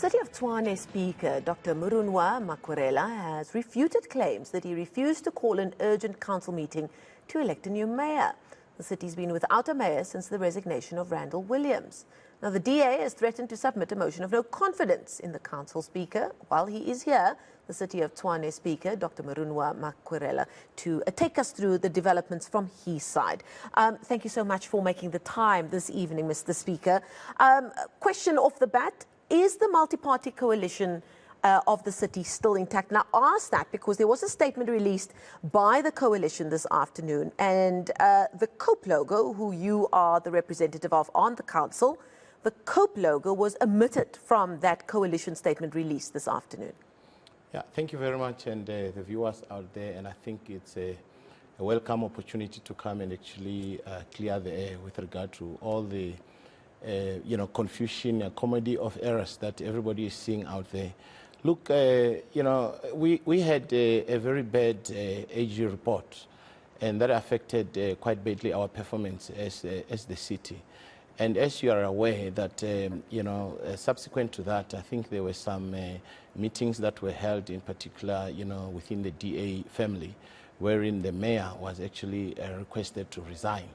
City of Tshwane Speaker Dr Murunwa Makwarela has refuted claims that he refused to call an urgent council meeting to elect a new mayor. The city's been without a mayor since the resignation of Randall Williams. Now, the DA has threatened to submit a motion of no confidence in the council speaker. While he is here, the City of Tshwane Speaker Dr Murunwa Makwarela to take us through the developments from his side. Thank you so much for making the time this evening, Mr. Speaker. Question off the bat. Is the multi-party coalition of the city still intact? Now, I ask that because there was a statement released by the coalition this afternoon, and the COPE logo, who you are the representative of on the council, the COPE logo was omitted from that coalition statement released this afternoon. Yeah, thank you very much, and the viewers out there, and I think it's a welcome opportunity to come and actually clear the air with regard to all the confusion, a comedy of errors that everybody is seeing out there. Look, we had a very bad AG report, and that affected quite badly our performance as the city. And as you are aware that, subsequent to that, I think there were some meetings that were held in particular, within the DA family, wherein the mayor was actually requested to resign.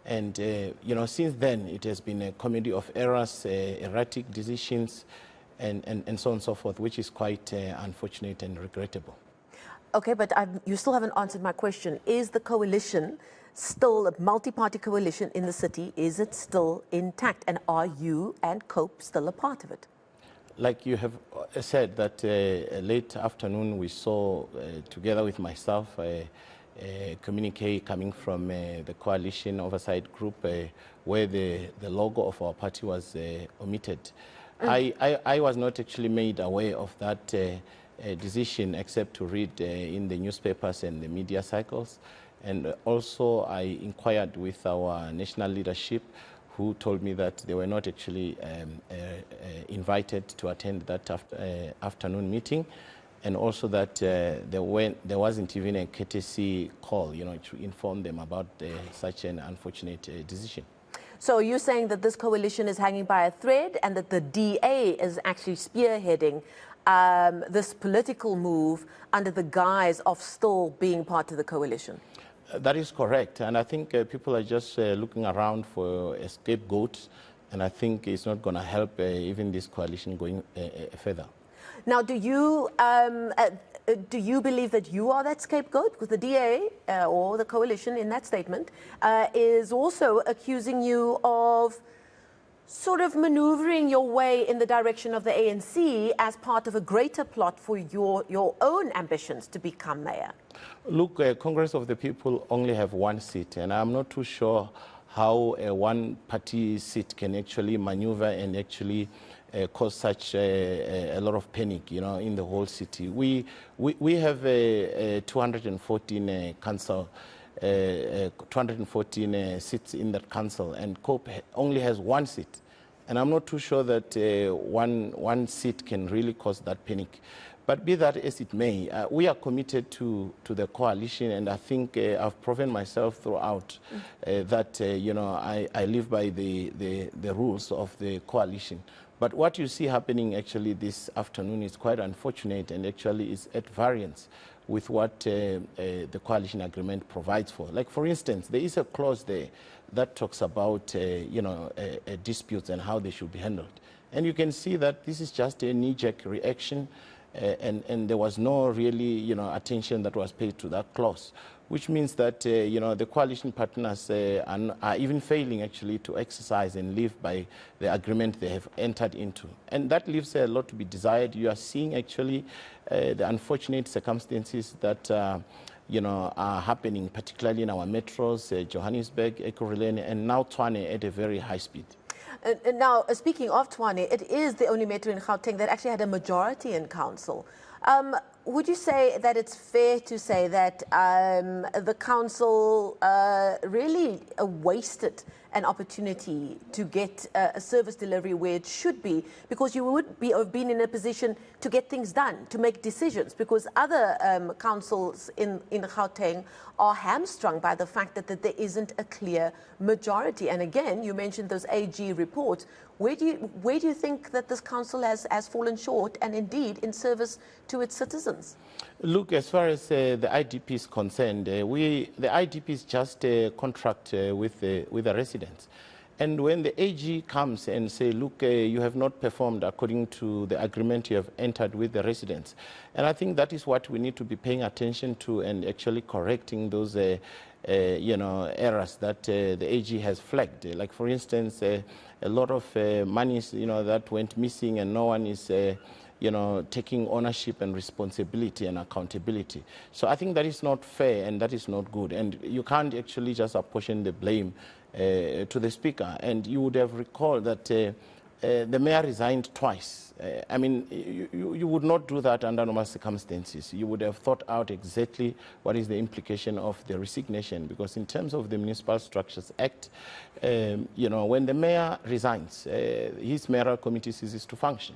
And, since then, it has been a comedy of errors, erratic decisions, and so on and so forth, which is quite unfortunate and regrettable. Okay, but you still haven't answered my question. Is the coalition still a multi-party coalition in the city? Is it still intact? And are you and COPE still a part of it? Like you have said, that late afternoon we saw, together with myself, a communique coming from the coalition oversight group where the logo of our party was omitted. I was not actually made aware of that decision except to read in the newspapers and the media cycles. And also I inquired with our national leadership, who told me that they were not actually invited to attend that afternoon meeting. And also that there wasn't even a courtesy call, to inform them about such an unfortunate decision. So you're saying that this coalition is hanging by a thread and that the DA is actually spearheading this political move under the guise of still being part of the coalition? That is correct. And I think people are just looking around for a scapegoat. And I think it's not going to help even this coalition going further. Now, do you believe that you are that scapegoat? Because the DA or the coalition in that statement is also accusing you of sort of maneuvering your way in the direction of the ANC as part of a greater plot for your own ambitions to become mayor. Look, Congress of the People only have one seat, and I'm not too sure how a one-party seat can actually maneuver and actually cause such a lot of panic, in the whole city. We have 214 council, 214 seats in that council, and COPE only has one seat. And I'm not too sure that one seat can really cause that panic. But be that as it may, we are committed to the coalition, and I think I've proven myself throughout that I live by the rules of the coalition. But what you see happening actually this afternoon is quite unfortunate, and actually is at variance with what the coalition agreement provides for. Like, for instance, there is a clause there that talks about disputes and how they should be handled. And you can see that this is just a knee-jerk reaction, and there was no really attention that was paid to that clause, which means that the coalition partners are even failing actually to exercise and live by the agreement they have entered into. And that leaves a lot to be desired. You are seeing actually the unfortunate circumstances that are happening, particularly in our metros, Johannesburg, Ekurhuleni, and now Tshwane at a very high speed. Now, speaking of Tshwane, it is the only metro in Gauteng that actually had a majority in council. Would you say that it's fair to say that the council really wasted an opportunity to get a service delivery where it should be, because you would have been in a position to get things done, to make decisions, because other councils in Gauteng are hamstrung by the fact that there isn't a clear majority. And again, you mentioned those AG reports Where do you think that this council has fallen short, and indeed in service to its citizens? Look, as far as the IDP is concerned, the IDP is just a contract with the residents. And when the AG comes and say, look, you have not performed according to the agreement you have entered with the residents. And I think that is what we need to be paying attention to and actually correcting those errors that the AG has flagged. Like, for instance, a lot of monies, that went missing, and no one is taking ownership and responsibility and accountability. So I think that is not fair and that is not good. And you can't actually just apportion the blame to the Speaker. And you would have recalled that the Mayor resigned twice. I mean, you would not do that under normal circumstances. You would have thought out exactly what is the implication of the resignation, because in terms of the Municipal Structures Act, when the Mayor resigns, his mayoral committee ceases to function.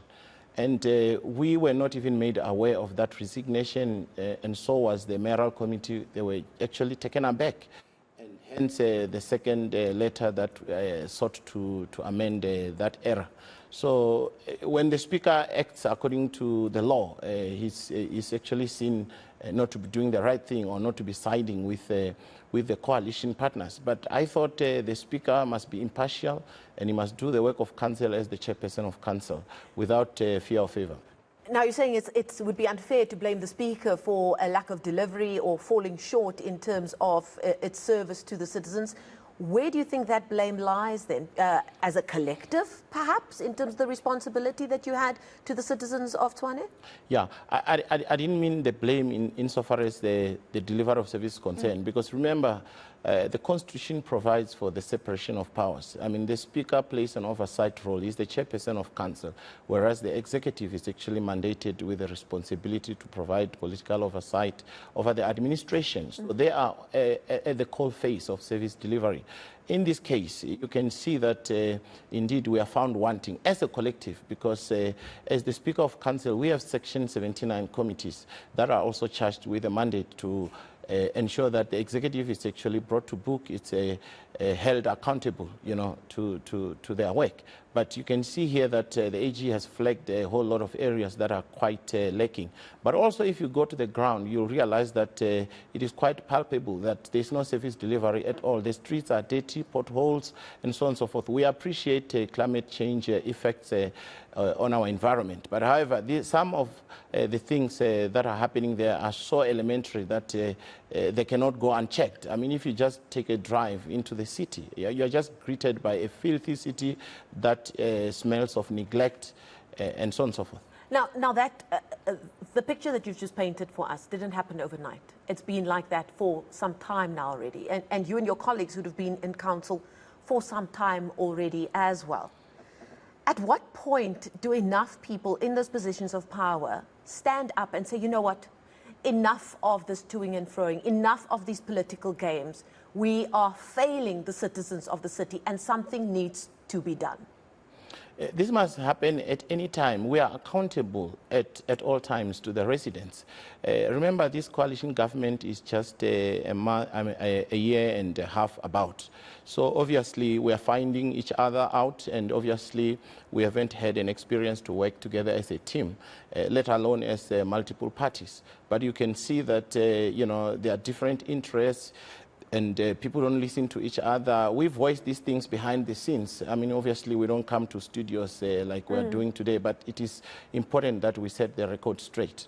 And we were not even made aware of that resignation, and so was the mayoral committee. They were actually taken aback. And hence the second letter that sought to amend that error. So when the Speaker acts according to the law, he's actually seen not to be doing the right thing or not to be siding with the coalition partners. But I thought the Speaker must be impartial and he must do the work of council as the chairperson of council without fear or favor. Now, you're saying it would be unfair to blame the Speaker for a lack of delivery or falling short in terms of its service to the citizens. Where do you think that blame lies then? As a collective, perhaps, in terms of the responsibility that you had to the citizens of Tshwane? Yeah, I didn't mean the blame insofar as the delivery of service is concerned, because remember, the Constitution provides for the separation of powers. I mean, the Speaker plays an oversight role. He's the chairperson of council, whereas the executive is actually mandated with the responsibility to provide political oversight over the administration. So they are at the coal face of service delivery. In this case, you can see that indeed we are found wanting as a collective, because as the Speaker of Council, we have Section 79 committees that are also charged with a mandate to ensure that the executive is actually brought to book, it's held accountable, to their work. But you can see here that the AG has flagged a whole lot of areas that are quite lacking. But also, if you go to the ground, you'll realize that it is quite palpable that there's no service delivery at all. The streets are dirty, potholes, and so on and so forth. We appreciate climate change effects on our environment. But however, some of the things that are happening there are so elementary that they cannot go unchecked. I mean, if you just take a drive into the city, you're just greeted by a filthy city that smells of neglect and so on and so forth. Now that the picture that you've just painted for us didn't happen overnight. It's been like that for some time now already. And you and your colleagues who have been in council for some time already as well. At what point do enough people in those positions of power stand up and say, you know what, enough of this toing and froing, enough of these political games. We are failing the citizens of the city and something needs to be done? This must happen at any time. We are accountable at all times to the residents. Remember, this coalition government is just a year and a half about. So obviously, we are finding each other out, and obviously, we haven't had an experience to work together as a team, let alone as multiple parties. But you can see that, there are different interests, and people don't listen to each other. We voice these things behind the scenes. I mean, obviously, we don't come to studios like we're doing today, but it is important that we set the record straight.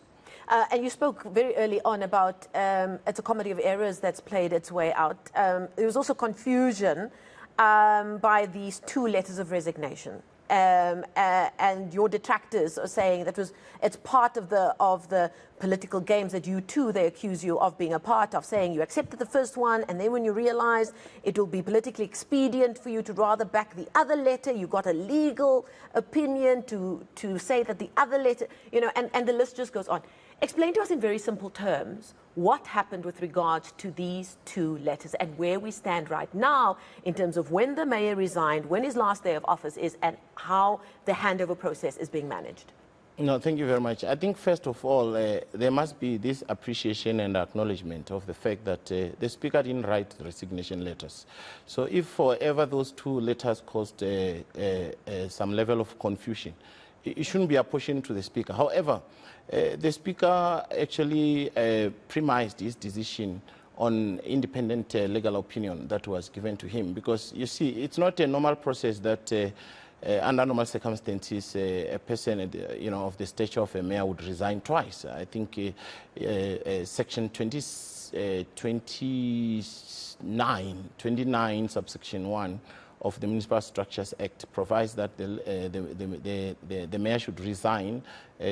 And you spoke very early on about it's a comedy of errors that's played its way out. There was also confusion by these two letters of resignation. And your detractors are saying that it's part of the political games that they accuse you of being a part of, saying you accepted the first one, and then when you realize it will be politically expedient for you to rather back the other letter, you got a legal opinion to say that the other letter, and the list just goes on. Explain to us in very simple terms what happened with regards to these two letters and where we stand right now in terms of when the mayor resigned, when his last day of office is, and how the handover process is being managed. No, thank you very much. I think first of all, there must be this appreciation and acknowledgement of the fact that the Speaker didn't write the resignation letters. So if forever those two letters caused some level of confusion, it shouldn't be apportioned to the Speaker. However, the Speaker actually premised his decision on independent legal opinion that was given to him, because you see, it's not a normal process that under normal circumstances, a person, of the stature of a mayor would resign twice. I think Section 29, subsection 1 of the Municipal Structures Act provides that the mayor should resign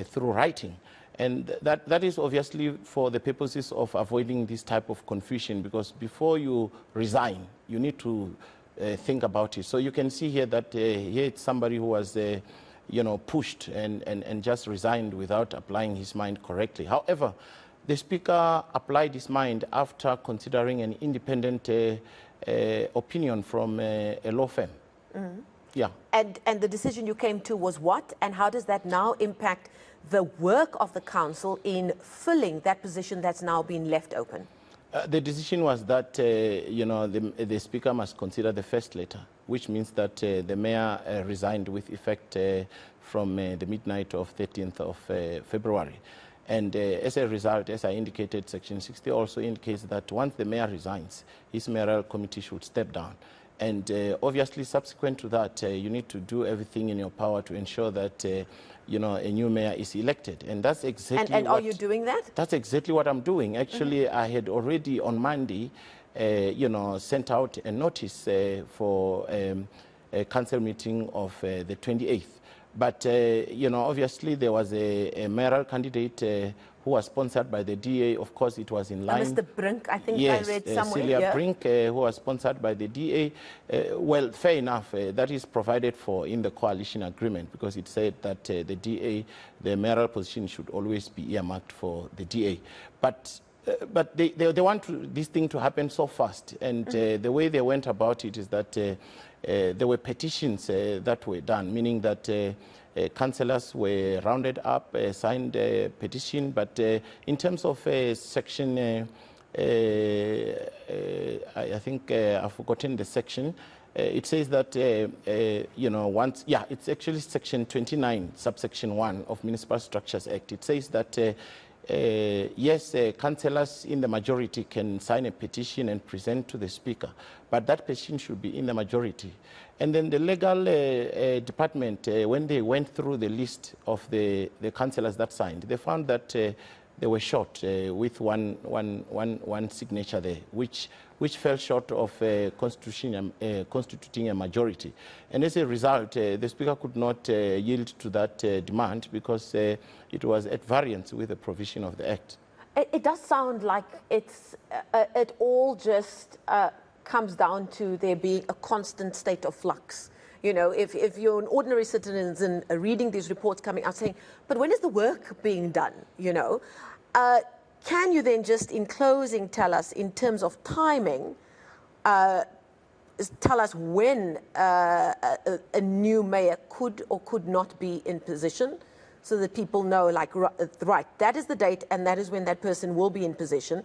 through writing. And that is obviously for the purposes of avoiding this type of confusion, because before you resign, you need to think about it. So you can see here that here it's somebody who was pushed and just resigned without applying his mind correctly. However, the Speaker applied his mind after considering an independent opinion from a law firm. Mm-hmm. Yeah. And the decision you came to was what? And how does that now impact the work of the council in filling that position that's now been left open? The decision was that, the Speaker must consider the first letter, which means that the mayor resigned with effect from the midnight of 13th of February. And as a result, as I indicated, Section 60 also indicates that once the mayor resigns, his mayoral committee should step down. And obviously, subsequent to that, you need to do everything in your power to ensure that a new mayor is elected. And that's exactly And are you doing that? That's exactly what I'm doing. Actually, I had already on Monday, sent out a notice for a council meeting of the 28th. But, obviously there was a mayoral candidate who was sponsored by the DA. Of course, it was in line. Mr. Brink, I think yes, I read somewhere. Celia Brink, who was sponsored by the DA. Well, fair enough. That is provided for in the coalition agreement, because it said that the DA, the mayoral position should always be earmarked for the DA. But they want this thing to happen so fast. And the way they went about it is that there were petitions that were done, meaning that councillors were rounded up, signed a petition. But in terms of section, I think I've forgotten the section. It says that, it's actually section 29, subsection 1 of Municipal Structures Act. It says that yes, councillors in the majority can sign a petition and present to the Speaker, but that petition should be in the majority. And then the legal department, when they went through the list of the councillors that signed, they found that they were short with one signature there, which fell short of constituting a majority. And as a result, the Speaker could not yield to that demand, because it was at variance with the provision of the Act. It does sound like it all just comes down to there being a constant state of flux. You know, if you're an ordinary citizen reading these reports coming out saying, but when is the work being done, can you then just in closing tell us in terms of timing, tell us when a new mayor could or could not be in position, so that people know, like, right, that is the date and that is when that person will be in position?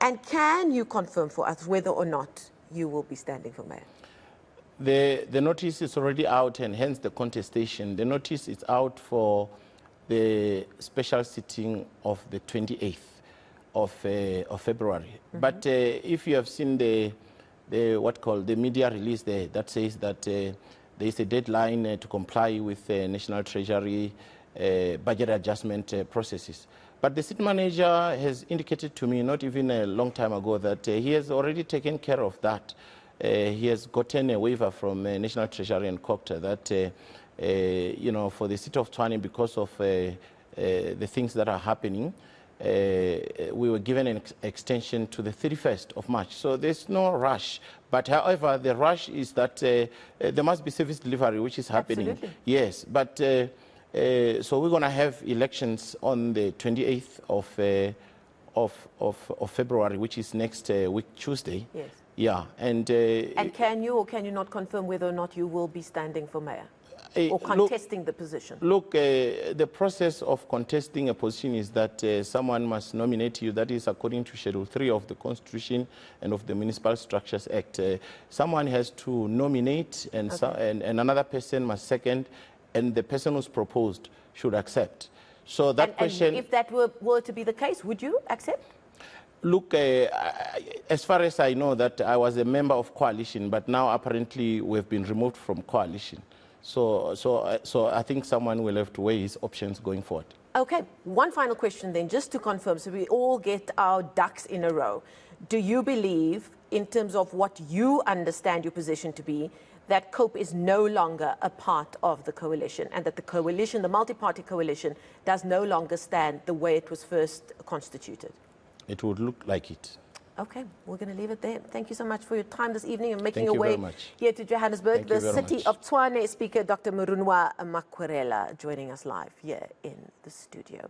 And can you confirm for us whether or not you will be standing for mayor? The notice is already out, and hence the contestation. The notice is out for the special sitting of the 28th of February. Mm-hmm. But if you have seen the media release there, that says that there is a deadline to comply with National Treasury budget adjustment processes. But the city manager has indicated to me, not even a long time ago, that he has already taken care of that. He has gotten a waiver from National Treasury and COPE that, for the city of Tshwane, because of the things that are happening, we were given an extension to the 31st of March. So there's no rush. But however, the rush is that there must be service delivery, which is happening. Absolutely. Yes, but so we're going to have elections on the 28th of February, which is next week, Tuesday. Yes. Yeah. And can you or can you not confirm whether or not you will be standing for mayor? or contesting the position? Look, the process of contesting a position is that someone must nominate you. That is according to Schedule 3 of the Constitution and of the Municipal Structures Act. Someone has to nominate, and, and another person must second, and the person who's proposed should accept. So that question... And if that were to be the case, would you accept? Look, as far as I know, that I was a member of coalition, but now apparently we've been removed from coalition. So I think someone will have to weigh his options going forward. Okay, one final question then, just to confirm, so we all get our ducks in a row. Do you believe, in terms of what you understand your position to be, that COPE is no longer a part of the coalition, and that the coalition, the multi-party coalition, does no longer stand the way it was first constituted? It would look like it. Okay, we're going to leave it there. Thank you so much for your time this evening and making your way here to Johannesburg. The city of Tshwane Speaker Dr Murunwa Makwarela joining us live here in the studio.